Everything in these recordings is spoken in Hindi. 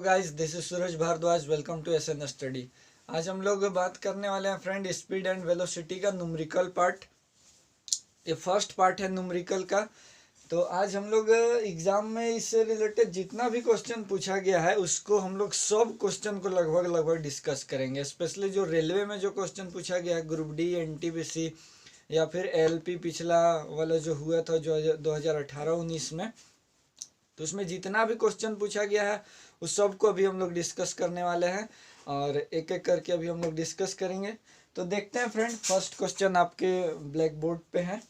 Guys, this is Suraj Bhardwaj. Welcome to SN study. आज हम लोग बात करने वाले हैं फ्रेंड स्पीड एंड वेलोसिटी का न्यूमेरिकल पार्ट। ये फर्स्ट पार्ट है न्यूमेरिकल का। तो आज हम लोग एग्जाम में इससे रिलेटेड जितना भी क्वेश्चन पूछा गया है उसको हम लोग सब क्वेश्चन को लगभग डिस्कस करेंगे। स्पेशली जो रेलवे में जो क्वेश्चन पूछा गया है, ग्रुप डी, एनटीपीसी या फिर एलपी पिछला वाला जो हुआ था जो 2018-19 में, तो उसमें जितना भी क्वेश्चन पूछा गया है उस सब को अभी हम लोग डिस्कस करने वाले हैं और एक एक करके अभी हम लोग डिस्कस करेंगे। तो देखते हैं फ्रेंड, फर्स्ट क्वेश्चन आपके ब्लैक बोर्ड पे है।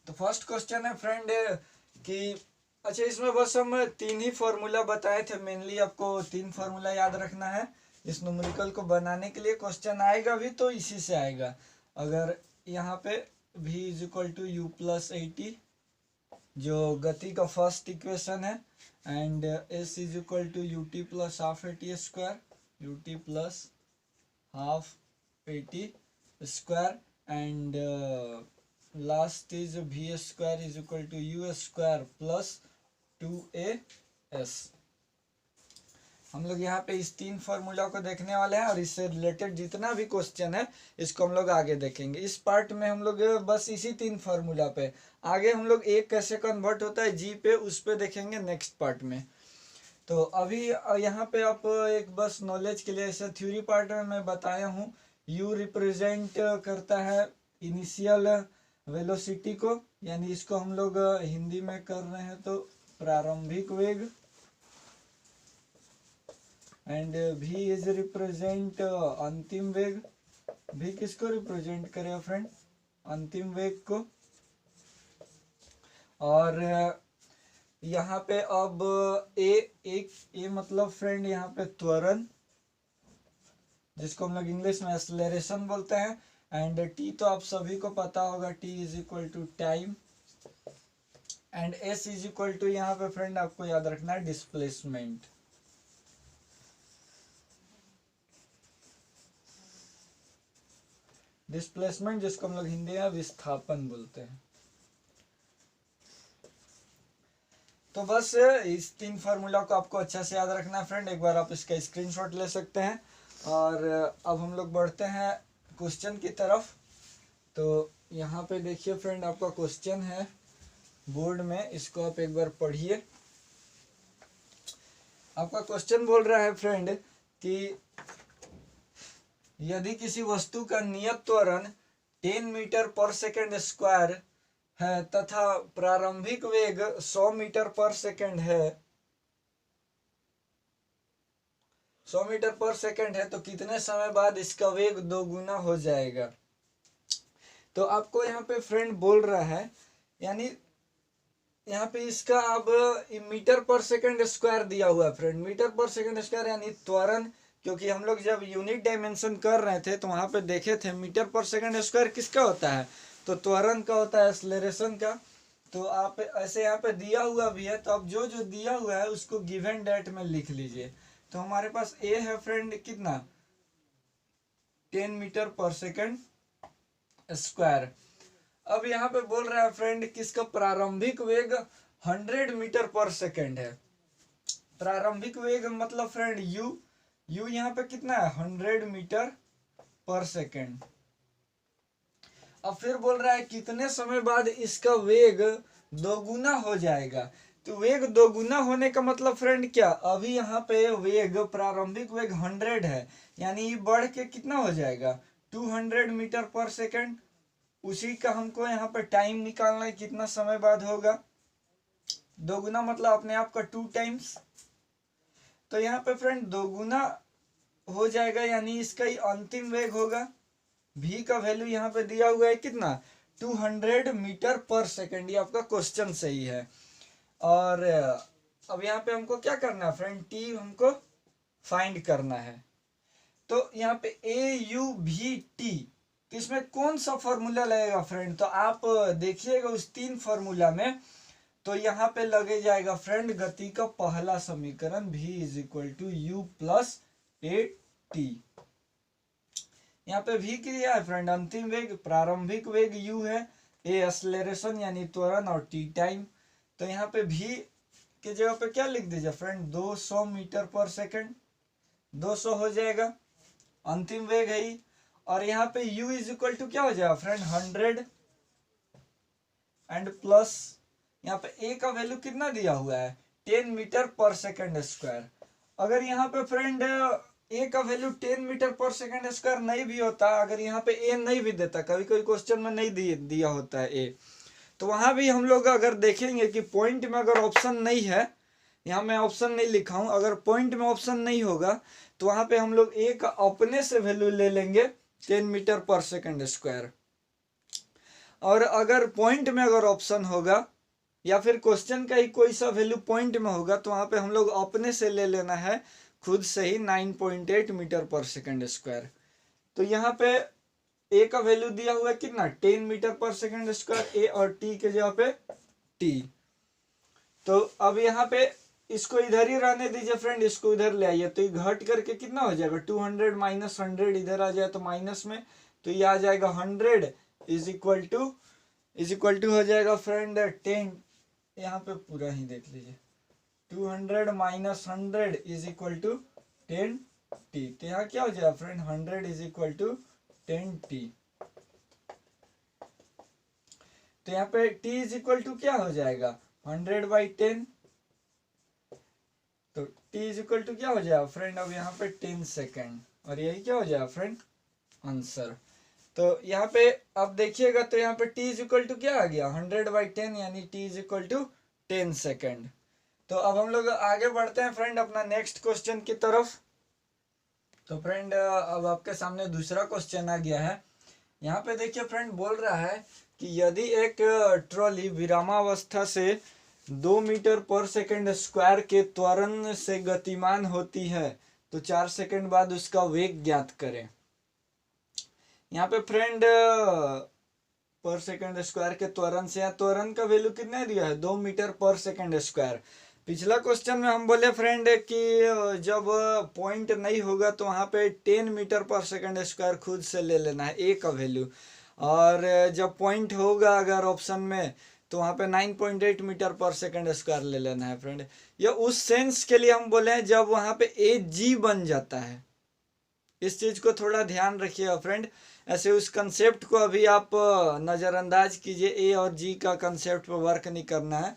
तो फर्स्ट क्वेश्चन है फ्रेंड कि अच्छा, इसमें बस हम तीन ही फॉर्मूला बताए थे। मेनली आपको तीन फार्मूला याद रखना है इस न्यूमेरिकल को बनाने के लिए। क्वेश्चन आएगा भी तो इसी से आएगा। अगर यहाँ पे v is equal to U plus 80 जो गति का फर्स्ट इक्वेशन है, and s is equal to U T plus half A T square, U T plus half A T square, and last is v square is equal to U square plus 2as। हम लोग यहाँ पे इस तीन फार्मूला को देखने वाले हैं और इससे रिलेटेड जितना भी क्वेश्चन है इसको हम लोग आगे देखेंगे। इस पार्ट में हम लोग बस इसी तीन फार्मूला पे, आगे हम लोग एक कैसे कन्वर्ट होता है जी पे, उस पे देखेंगे नेक्स्ट पार्ट में। तो अभी यहाँ पे आप एक बस नॉलेज के लिए, ऐसे थ्योरी पार्ट में मैं बताया हूँ, यू रिप्रेजेंट करता है इनिशियल वेलोसिटी को, यानी इसको हम लोग हिंदी में कर रहे हैं तो प्रारंभिक वेग, एंड v इज रिप्रेजेंट अंतिम वेग। v किसको रिप्रेजेंट करेगा फ्रेंड? अंतिम वेग को। और यहाँ पे अब a मतलब फ्रेंड यहाँ पे त्वरण, जिसको हम लोग इंग्लिश में एक्सेलरेशन बोलते हैं, एंड t तो आप सभी को पता होगा, t is equal to time, and s is equal to यहाँ पे फ्रेंड आपको याद रखना है डिस्प्लेसमेंट। डिस्प्लेसमेंट जिसको हम लोग हिंदी में विस्थापन बोलते हैं। तो बस इस तीन फार्मूला को आपको अच्छा से याद रखना है फ्रेंड। एक बार आप इसका स्क्रीनशॉट ले सकते हैं। और अब हम लोग बढ़ते हैं क्वेश्चन की तरफ। तो यहाँ पे देखिए फ्रेंड, आपका क्वेश्चन है बोर्ड में, इसको आप एक बार पढ़िए। आपका क्वेश्चन बोल रहा है फ्रेंड कि यदि किसी वस्तु का नियत त्वरण 10 मीटर पर सेकेंड स्क्वायर है तथा प्रारंभिक वेग 100 मीटर पर सेकेंड है, 100 मीटर पर सेकेंड है, तो कितने समय बाद इसका वेग दोगुना हो जाएगा? तो आपको यहाँ पे फ्रेंड बोल रहा है, यानी यहाँ पे इसका अब मीटर पर सेकेंड स्क्वायर दिया हुआ है friend. Metre per second square यानी त्वरण, क्योंकि हम लोग जब यूनिट डायमेंशन कर रहे थे तो वहां पे देखे थे मीटर पर सेकेंड स्क्वायर किसका होता है, तो त्वरण का होता है, एक्सेलरेशन का। तो आप ऐसे यहाँ पे दिया हुआ भी है, तो अब जो जो दिया हुआ है उसको गिवन डेट में लिख लीजिए। तो हमारे पास ए है फ्रेंड कितना, 10 मीटर पर सेकेंड स्क्वायर। अब यहाँ पे बोल रहा है फ्रेंड किसका प्रारंभिक वेग 100 मीटर पर सेकेंड है। प्रारंभिक वेग मतलब फ्रेंड यू यहाँ पे कितना है, 100 मीटर पर सेकेंड। अब फिर बोल रहा है कितने समय बाद इसका वेग दोगुना हो जाएगा। तो वेग दोगुना होने का मतलब फ्रेंड क्या, अभी यहाँ पे वेग प्रारंभिक वेग 100 है, यानी बढ़ के कितना हो जाएगा 200 मीटर पर सेकेंड। उसी का हमको यहाँ पे टाइम निकालना है, कितना समय बाद होगा। दोगुना मतलब अपने आप का 2 टाइम्स। तो यहाँ पे फ्रेंड दोगुना हो जाएगा, यानी इसका ही अंतिम वेग होगा। v का वैल्यू यहाँ पे दिया हुआ है कितना, 200 मीटर पर सेकेंड। ये आपका क्वेश्चन सही है। और अब यहाँ पे हमको क्या करना है फ्रेंड, t हमको फाइंड करना है। तो यहाँ पे AUVT, तो इसमें कौन सा फॉर्मूला लगेगा फ्रेंड, तो आप देखिएगा उस तीन फॉर्मूला में, तो यहाँ पे लगे जाएगा फ्रेंड गति का पहला समीकरण, v is equal to U plus A T. यहाँ पे v क्या है फ्रेंड, अंतिम वेग, प्रारंभिक वेग u है, a एक्सेलरेशन यानी त्वरण, और t टाइम। तो यहाँ पे v के जगह पे क्या लिख दीजिए फ्रेंड, 200 मीटर पर सेकंड, 200 हो जाएगा, अंतिम वेग है ही। और यहाँ पे u इज इक्वल टू क्या हो जाएगा फ्रेंड, 100 एंड प्लस यहाँ पे a का वैल्यू कितना दिया हुआ है, 10 मीटर पर सेकंड स्क्वायर। अगर यहाँ पे फ्रेंड a का वैल्यू 10 मीटर पर सेकंड स्क्वायर नहीं भी होता, अगर यहाँ पे a नहीं भी देता, कभी कोई क्वेश्चन में नहीं दिया होता है a, तो वहां भी हम लोग अगर देखेंगे कि पॉइंट में अगर ऑप्शन नहीं है, यहाँ मैं ऑप्शन नहीं लिखा हूं, अगर पॉइंट में ऑप्शन नहीं होगा तो वहां पे हम लोग a का अपने से वैल्यू ले लेंगे 10 मीटर पर सेकंड स्क्वायर। और अगर पॉइंट में अगर ऑप्शन होगा या फिर क्वेश्चन का ही कोई सा वैल्यू पॉइंट में होगा तो वहां पे हम लोग अपने से ले लेना है खुद से ही 9.8 मीटर पर सेकंड स्क्वायर। तो यहाँ पे a का वैल्यू दिया हुआ है कितना, 10 मीटर पर सेकंड स्क्वायर, a और t के जगह पे t। तो अब यहाँ पे इसको इधर ही रहने दीजिए फ्रेंड, इसको इधर ले आइए तो ये घट करके कितना हो जाएगा, 200 माइनस 100 इधर आ जाए तो माइनस में, तो ये आ जाएगा 100 इज इक्वल टू हो जाएगा फ्रेंड 10, यहाँ पे पूरा ही देख लीजिए, 200 minus 100 is equal to 10 t। तो यहाँ क्या हो जाएगा friend, 100 is equal to 10 t। तो यहाँ पे t इज इक्वल टू क्या हो जाएगा, 100/10, तो t इज इक्वल टू क्या हो जाएगा फ्रेंड, अब यहाँ पे 10 सेकेंड, और यही क्या हो जाएगा फ्रेंड आंसर। तो यहाँ पे अब देखिएगा तो यहाँ पे t इज इक्वल टू क्या आ गया, 100/10, यानी t is equal to 10 second. तो अब हम लोग आगे बढ़ते हैं फ्रेंड अपना नेक्स्ट क्वेश्चन की तरफ। तो फ्रेंड अब आपके सामने दूसरा क्वेश्चन आ गया है। यहाँ पे देखिए फ्रेंड बोल रहा है कि यदि एक ट्रॉली विरामावस्था से 2 मीटर पर सेकंड स्क्वायर के त्वरण से गतिमान होती है तो 4 सेकंड बाद उसका वेग ज्ञात करें। यहाँ पे फ्रेंड पर सेकंड स्क्वायर के त्वरण से, त्वरण का वैल्यू कितना दिया है, 2 मीटर पर सेकंड स्क्वायर। पिछला क्वेश्चन में हम बोले फ्रेंड कि जब पॉइंट नहीं होगा तो वहाँ पे 10 मीटर पर सेकंड स्क्वायर खुद से ले लेना है a का वैल्यू, और जब पॉइंट होगा अगर ऑप्शन में तो वहाँ पे 9.8 मीटर पर सेकंड स्क्वायर ले लेना है फ्रेंड। ये उस सेंस के लिए हम बोले हैं जब वहाँ पे a g बन जाता है, इस चीज को थोड़ा ध्यान रखिएगा फ्रेंड। ऐसे उस कंसेप्ट को अभी आप नजरअंदाज कीजिए, ए और जी का कंसेप्ट पर वर्क नहीं करना है,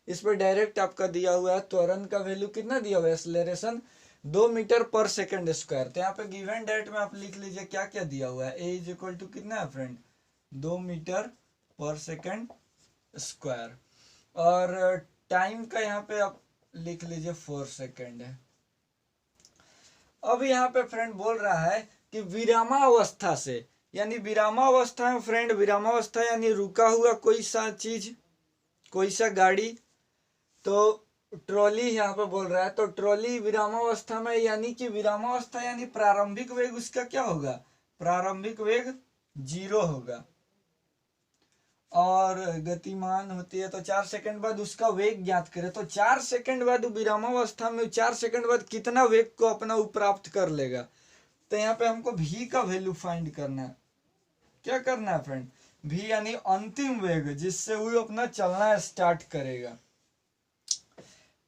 इस पर डायरेक्ट आपका दिया हुआ है त्वरण का वैल्यू कितना दिया हुआ है, एक्सेलरेशन 2 मीटर पर सेकंड स्क्वायर। तो यहाँ पे गिवन डेट में आप लिख लीजिए क्या क्या दिया हुआ है, ए इज इक्वल टू कितना है फ्रेंड, 2 मीटर पर सेकंड स्क्वायर, और टाइम का यहाँ पे आप लिख लीजिए 4 सेकंड है। अब यहाँ पे फ्रेंड बोल रहा है कि विरामावस्था से, यानी विरामावस्था है फ्रेंड, विरामावस्था यानी रुका हुआ कोई सा चीज, कोई सा गाड़ी, तो ट्रॉली यहाँ पे बोल रहा है, तो ट्रॉली विरामावस्था में, यानी कि विरामावस्था यानी प्रारंभिक वेग उसका क्या होगा, प्रारंभिक वेग 0 होगा, और गतिमान होती है तो 4 सेकंड बाद उसका वेग ज्ञात करें। तो 4 सेकंड बाद विरामावस्था में 4 सेकंड बाद कितना वेग को अपना प्राप्त कर लेगा। तो यहाँ पे हमको v का वैल्यू फाइंड करना है। क्या करना है फ्रेंड, v यानी अंतिम वेग जिससे वो अपना चलना स्टार्ट करेगा।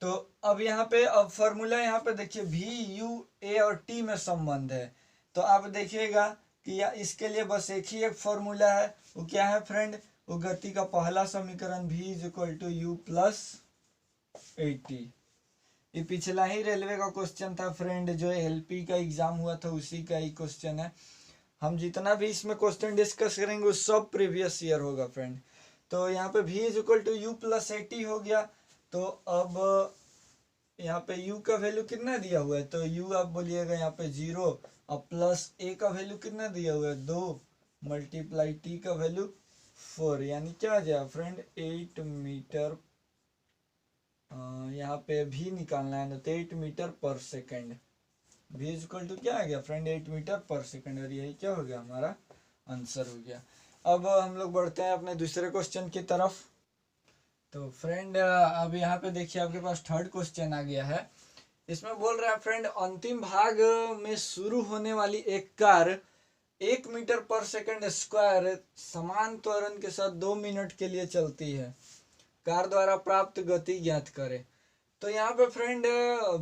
तो अब यहाँ पे अब फॉर्मूला यहाँ पे देखिए v u a और t में संबंध है, तो आप देखिएगा कि इसके लिए बस एक ही एक फॉर्मूला है, वो क्या है फ्रेंड, वो गति का पहला समीकरण v is equal to u plus 80। ये पिछला ही रेलवे का क्वेश्चन था फ्रेंड, जो एलपी का एग्जाम हुआ था उसी का ही क्वेश्चन है। हम जितना भी इसमें क्वेश्चन डिस्कस करेंगे वो सब प्रीवियस ईयर होगा फ्रेंड। तो यहाँ पे v is equal to u plus 80 हो गया। तो अब यहाँ पे u का वैल्यू कितना दिया हुआ है, तो u आप बोलिएगा यहाँ पे 0, अब प्लस a का वैल्यू कितना दिया हुआ है 2, मल्टीप्लाई t का वैल्यू 4, यानी क्या आ जाएगा फ्रेंड 8 मीटर, यहाँ पे v निकालना है ना, तो 8 metre per second, v is equal to क्या आ गया फ्रेंड 8 मीटर पर सेकेंड, और यही क्या हो गया हमारा आंसर हो गया। अब हम लोग बढ़ते हैं अपने दूसरे क्वेश्चन की तरफ। तो फ्रेंड अब यहाँ पे देखिए आपके पास थर्ड क्वेश्चन आ गया है। इसमें बोल रहा है फ्रेंड अंतिम भाग में शुरू होने वाली एक कार 1 मीटर पर सेकंड स्क्वायर समान त्वरण के साथ 2 मिनट के लिए चलती है, कार द्वारा प्राप्त गति ज्ञात करें। तो यहाँ पे फ्रेंड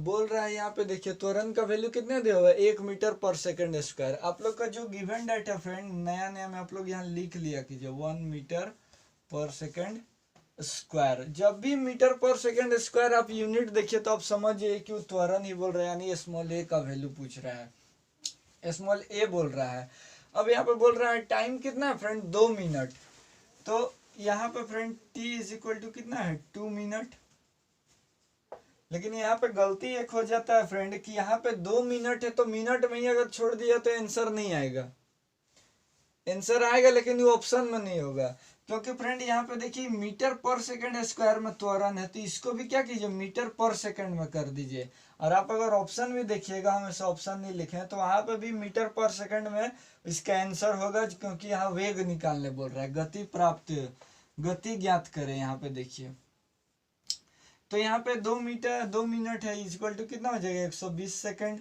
बोल रहा है, यहाँ पे देखिए त्वरण का वैल्यू कितना दिया हुआ है, 1 मीटर/सेकंड स्क्वायर। आप लोग का जो गिवन डाटा फ्रेंड नया नया में आप लोग यहाँ लिख लिया कीजिए 1 मीटर/सेकंड स्क्वायर। जब भी मीटर/सेकंड स्क्वायर आप यूनिट देखिए तो आप समझिए कि वो त्वरण ही बोल रहे हैं, यानी स्मॉल ए का वैल्यू पूछ रहा है, स्मॉल ए बोल रहा है। अब यहाँ पे बोल रहा है टाइम कितना है फ्रेंड, 2 मिनट। तो यहाँ पे friend t is equal to कितना है, 2 मिनट। लेकिन यहाँ पे गलती एक हो जाता है फ्रेंड कि यहाँ पे 2 मिनट है तो मिनट में ही अगर छोड़ दिया तो आंसर नहीं आएगा, आंसर आएगा लेकिन वो ऑप्शन में नहीं होगा। क्योंकि फ्रेंड यहाँ पे देखिए मीटर/सेकंड स्क्वायर में त्वरण है, तो इसको भी क्या कीजिए मीटर/सेकंड में कर दीजिए। और आप अगर ऑप्शन भी देखिएगा, हमेशा ऑप्शन नहीं लिखे हैं, तो वहां पे भी मीटर/सेकंड में इसका आंसर होगा, क्योंकि यहाँ वेग निकालने बोल रहा है, गति ज्ञात करें। यहाँ पे देखिए तो यहाँ पे 2 मिनट है इक्वल टू कितना हो जाएगा, 120 सेकंड।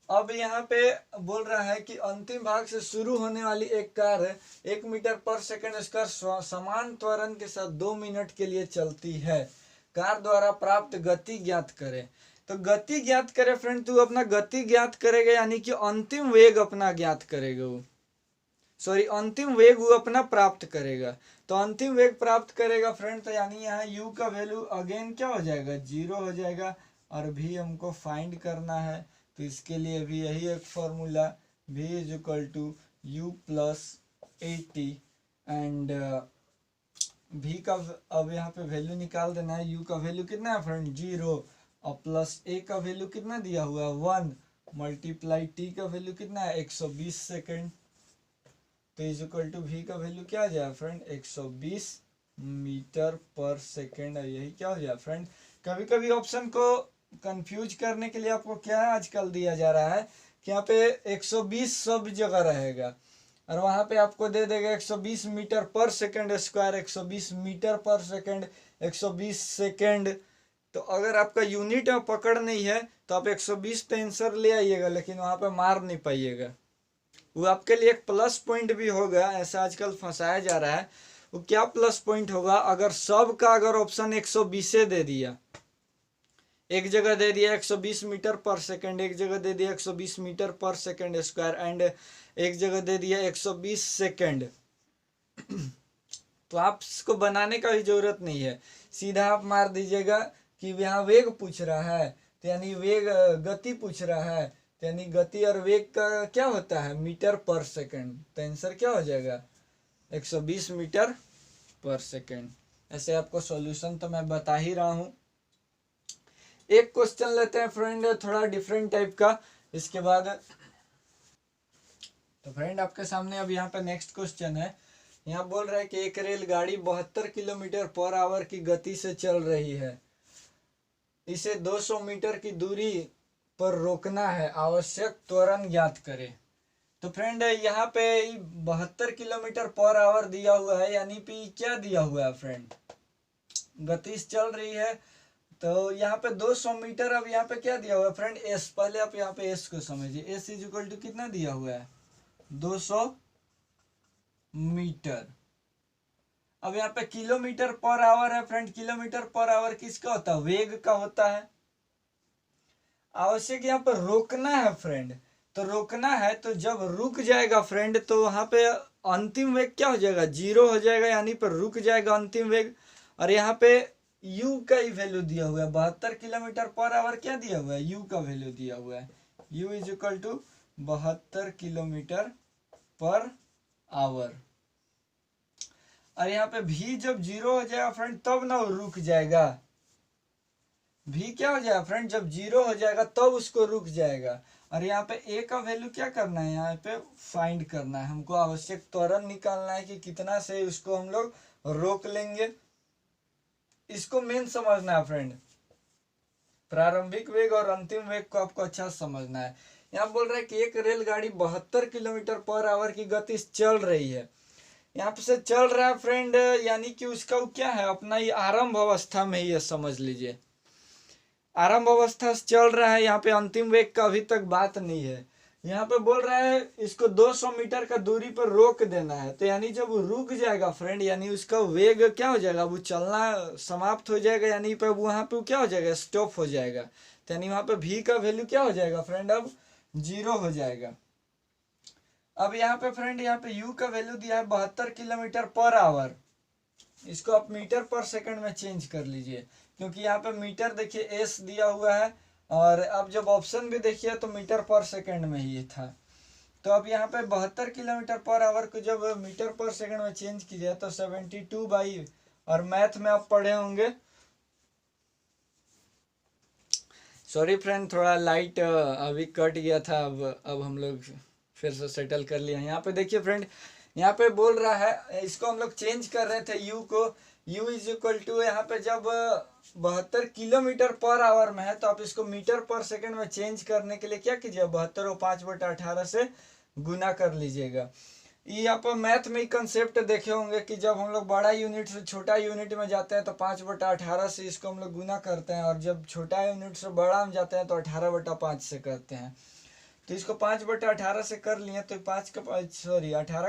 अब यहाँ पे बोल रहा है कि अंतिम भाग से शुरू होने वाली एक कार है 1 मीटर/सेकंड स्क्वायर समान त्वरण के साथ 2 मिनट के लिए चलती है, कार द्वारा प्राप्त गति ज्ञात करें। तो गति ज्ञात करे फ्रेंड, तू अपना गति ज्ञात करेगा, यानी कि अंतिम वेग अपना ज्ञात करेगा वो, सॉरी अंतिम वेग वो अपना प्राप्त करेगा। तो अंतिम वेग प्राप्त करेगा फ्रेंड, तो यानी यहाँ u का वैल्यू अगेन क्या हो जाएगा, 0 हो जाएगा। और v हमको फाइंड करना है, तो इसके लिए भी यही एक formula, v is equal to u plus 80 and v का अब यहाँ पे वैल्यू निकाल देना है। u का वैल्यू कितना है फ्रेंड, 0, और प्लस a का वैल्यू कितना दिया हुआ है 1, मल्टीप्लाई t का वैल्यू कितना है 120 सेकेंड। तो इज इक्वल टू v का वैल्यू क्या आ जाए फ्रेंड, 120 मीटर/सेकेंड। यही क्या हो जाए फ्रेंड। कभी कभी ऑप्शन को कंफ्यूज करने के लिए आपको क्या आजकल दिया जा रहा है कि यहाँ पे 120 सब जगह रहेगा, और वहां पे आपको दे देगा 120 मीटर/सेकेंड स्क्वायर, 120 मीटर/सेकेंड, 120 सेकेंड। तो अगर आपका यूनिट में पकड़ नहीं है तो आप 120 पे आंसर ले आइएगा, लेकिन वहां पे मार नहीं पाइएगा। वो आपके लिए एक प्लस पॉइंट भी होगा, ऐसा आजकल फंसाया जा रहा है। वो क्या प्लस पॉइंट होगा, अगर सब का अगर ऑप्शन 120 दे दिया, एक जगह दे दिया 120 मीटर/सेकेंड, एक जगह दे दिया 120 मीटर/सेकेंड स्क्वायर, एंड एक जगह दे दिया 120 सेकेंड, तो आप इसको बनाने का भी जरूरत नहीं है, सीधा आप मार दीजिएगा कि यहाँ वेग पूछ रहा है, तो यानी वेग गति पूछ रहा है, तो यानी गति और वेग का क्या होता है मीटर/सेकेंड। तो आंसर क्या हो जाएगा 120 मीटर/सेकेंड। ऐसे आपको सॉल्यूशन तो मैं बता ही रहा हूँ। एक क्वेश्चन लेते हैं फ्रेंड थोड़ा डिफरेंट टाइप का, इसके बाद तो फ्रेंड आपके सामने अब यहाँ पे नेक्स्ट क्वेश्चन है। यहाँ बोल रहा है कि एक रेलगाड़ी 72 किलोमीटर/आवर की गति से चल रही है, इसे 200 मीटर की दूरी पर रोकना है, आवश्यक त्वरण ज्ञात करें। तो फ्रेंड यहाँ पे 72 किलोमीटर/आवर दिया हुआ है, यानी कि क्या दिया हुआ है फ्रेंड, गति चल रही है। तो यहाँ पे 200 मीटर, अब यहाँ पे क्या दिया हुआ है फ्रेंड एस, पहले आप यहाँ पे एस को समझिए, एस इज इक्वल टू कितना दिया हुआ है 200 मीटर। अब यहाँ पे किलोमीटर/आवर है फ्रेंड, किलोमीटर/आवर किसका होता है, वेग का होता है। आवश्यक यहाँ पर रोकना है फ्रेंड, तो रोकना है, तो जब रुक जाएगा फ्रेंड तो वहां पे अंतिम वेग क्या हो जाएगा 0 हो जाएगा, यानी पर रुक जाएगा अंतिम वेग। और यहाँ पे u का ही वैल्यू दिया हुआ है 72 किलोमीटर/आवर, क्या दिया हुआ है u का वैल्यू दिया हुआ है, u is equal to 72 kilometre per hour. और यहाँ पे v जब 0 हो जाएगा फ्रेंड तब ना वो रुक जाएगा, v क्या हो जाएगा फ्रेंड, जब 0 हो जाएगा तब उसको रुक जाएगा। और यहाँ पे a का वैल्यू क्या करना है, यहाँ पे फाइंड करना है, हमको आवश्यक त्वरण निकालना है कि कितना से उसको हम लोग रोक लेंगे। इसको मेन समझना है फ्रेंड, प्रारंभिक वेग और अंतिम वेग को आपको अच्छा समझना है। यहाँ बोल रहा है कि एक रेलगाड़ी 72 किलोमीटर/आवर की गति से चल रही है, यहाँ पे से चल रहा है फ्रेंड, यानी कि उसका क्या है अपना ये आरंभ अवस्था में ही है, समझ लीजिए आरंभ अवस्था से चल रहा है। यहाँ पे अंतिम वेग का अभी तक बात नहीं है, यहाँ पे बोल रहा है इसको 200 मीटर का दूरी पर रोक देना है। तो यानी जब वो रुक जाएगा फ्रेंड, यानी उसका वेग क्या हो जाएगा, वो चलना समाप्त हो जाएगा, यानी पे वहाँ पे क्या हो जाएगा, स्टॉप हो जाएगा। तो यानी वहाँ पे v का वैल्यू क्या हो जाएगा फ्रेंड, अब 0 हो जाएगा। अब यहाँ पे फ्रेंड, यहाँ पे u का वैल्यू दिया है 72 किलोमीटर पर आवर। इसको आप मीटर पर सेकंड में चेंज कर लीजिए, क्योंकि यहाँ पे मीटर देखिए s दिया हुआ है, और अब जब ऑप्शन भी देखिए तो मीटर पर सेकंड में ही था। तो अब यहाँ पे 72 किलोमीटर पर आवर को जब मीटर पर सेकंड में चेंज कीजिए तो 72 बाई, और मैथ में आप पढ़े होंगे, सॉरी फ्रेंड थोड़ा लाइट अभी कट गया था, अब हम लोग फिर से सेटल कर लिया। यहाँ पे देखिए फ्रेंड, यहाँ पे बोल रहा है, इसको हम लोग चेंज कर रहे थे u को, u इज इक्वल टू, यहाँ पे जब 72 किलोमीटर पर आवर में है तो आप इसको मीटर पर सेकंड में चेंज करने के लिए क्या कीजिए, 72 और 5/18 से गुना कर लीजिएगा। ये आप मैथ में कंसेप्ट देखे होंगे कि जब हम लोग बड़ा यूनिट से छोटा यूनिट में जाते हैं तो 5/18 से इसको हम लोग गुना करते हैं, और जब छोटा यूनिट से बड़ा में जाते हैं तो 18/5 से करते हैं। तो इसको 5/18 से कर लिए तो 18 के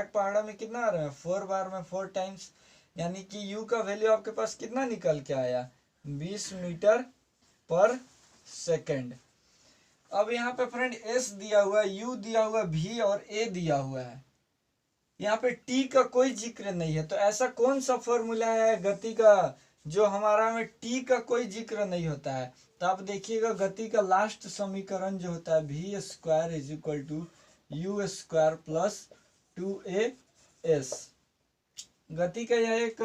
पहाड़ा में कितना आ रहा है, 4 बार में 4 टाइम्स, यानी कि u का वैल्यू आपके पास कितना निकल के आया, 20 मीटर पर सेकंड। अब यहाँ पे फ्रेंड s दिया हुआ है, u दिया हुआ है, v और a दिया हुआ है। यहाँ पे t का कोई जिक्र नहीं है। तो ऐसा कौन सा फॉर्मूला है गति का जो हमारा में t का कोई जिक्र नहीं होता है। तो आप देखिएगा गति का लास्ट समीकरण जो होता है v square is equal to u square plus 2as। गति का यह एक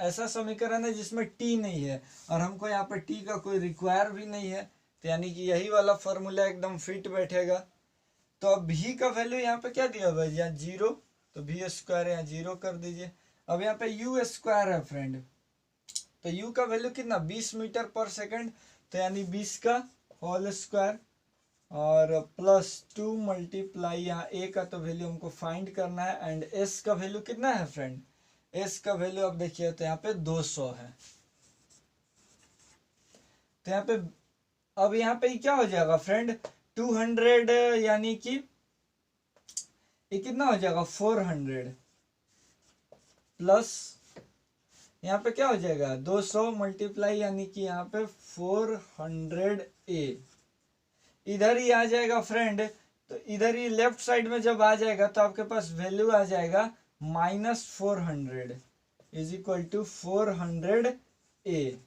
ऐसा समीकरण है जिसमें t नहीं है, और हमको यहाँ पे t का कोई रिक्वायर भी नहीं है, तो यानी कि यही वाला फॉर्मूला एकदम फिट बैठेगा। तो अब v का वैल्यू यहाँ पे क्या दिया हुआ है, यहाँ 0, तो v स्क्वायर यहाँ 0 कर दीजिए। अब यहाँ पे u स्क्वायर है फ्रेंड, तो u का वैल्यू कितना, 20 मीटर पर सेकंड, तो यानी 20 का होल स्क्वायर और प्लस 2 मल्टीप्लाई यहाँ a का तो वैल्यू हमको फाइंड करना है, एंड s का वैल्यू कितना है फ्रेंड, s का वैल्यू अब देखिए तो यहाँ पे 200 है। तो यहाँ पे अब यहाँ पे क्या हो जाएगा फ्रेंड, 200 यानी कि ये कितना हो जाएगा, 400 प्लस यहाँ पे क्या हो जाएगा 200 मल्टीप्लाई, यानी कि यहाँ पे 400a इधर ही आ जाएगा फ्रेंड। तो इधर ही लेफ्ट साइड में जब आ जाएगा तो आपके पास वैल्यू आ जाएगा -400 इज इक्वल टू 400a।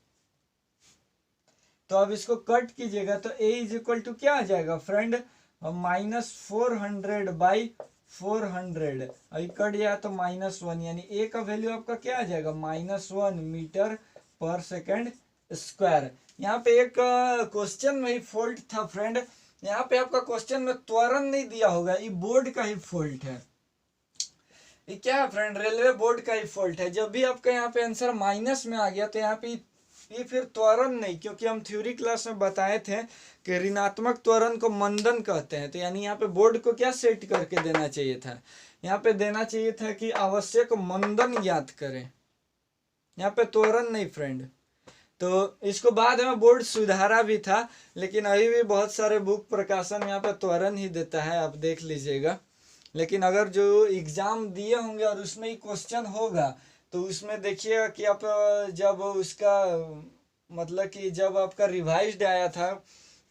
तो अब इसको कट कीजिएगा तो a इज इक्वल टू क्या आ जाएगा फ्रेंड, -400 बाई 400, अभी कट जाए तो -1, यानी a का वैल्यू आपका क्या आ जाएगा, -1 मीटर पर सेकंड स्क्वायर। यहाँ पे एक क्वेश्चन में ही फॉल्ट था फ्रेंड, यहाँ पे आपका क्वेश्चन में त्वरण नहीं दिया होगा, ये बोर्ड का ही फॉल्ट है। ये क्या है फ्रेंड, रेलवे बोर्ड का ही फॉल्ट है। जब भी आपका यहाँ पे आंसर माइनस में आ गया तो यहाँ पे ये फिर त्वरण नहीं, क्योंकि हम थ्योरी क्लास में बताए थे कि ऋणात्मक त्वरण को मंदन कहते हैं। तो यानी यहाँ पे बोर्ड को क्या सेट करके देना चाहिए था, यहाँ पे देना चाहिए था कि आवश्यक मंदन ज्ञात करें, यहाँ पे त्वरण नहीं फ्रेंड। तो इसको बाद में बोर्ड सुधारा भी था, लेकिन अभी भी बहुत सारे बुक प्रकाशन यहाँ पे त्वरण ही देता है, आप देख लीजिएगा। लेकिन अगर जो एग्जाम दिए होंगे और उसमें ही क्वेश्चन होगा तो उसमें देखिएगा कि आप जब उसका मतलब कि जब आपका रिवाइज्ड आया था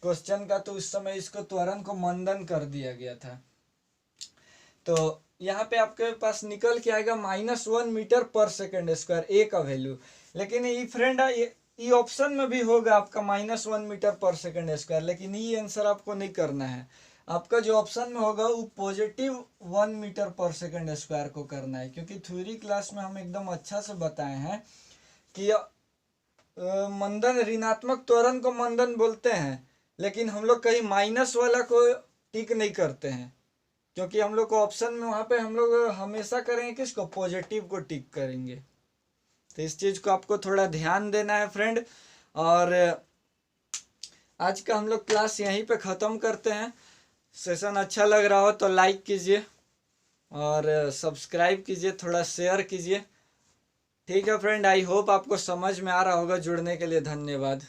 क्वेश्चन का तो उस समय इसको त्वरण को मंदन कर दिया गया था। तो यहाँ पे आपके पास निकल के आएगा -1 मीटर पर सेकंड स्क्वायर a का वैल्यू। लेकिन ये फ्रेंड ये ऑप्शन में भी होगा आपका -1 मीटर पर सेकंड स्क्वायर, लेकिन ये आंसर आपको नहीं करना है। आपका जो ऑप्शन में होगा वो +1 मीटर पर सेकंड स्क्वायर को करना है, क्योंकि थ्योरी क्लास में हम एकदम अच्छा से बताए हैं कि मंदन ऋणात्मक त्वरण को मंदन बोलते हैं, लेकिन हम लोग कहीं माइनस वाला को टिक नहीं करते हैं, क्योंकि हम लोग को ऑप्शन में वहाँ पे हम लोग हमेशा करेंगे किसको, पॉजिटिव को टिक करेंगे। तो इस चीज़ को आपको थोड़ा ध्यान देना है फ्रेंड। और आज का हम लोग क्लास यहीं पे ख़त्म करते हैं। सेशन अच्छा लग रहा हो तो लाइक कीजिए और सब्सक्राइब कीजिए, थोड़ा शेयर कीजिए। ठीक है फ्रेंड, आई होप आपको समझ में आ रहा होगा। जुड़ने के लिए धन्यवाद।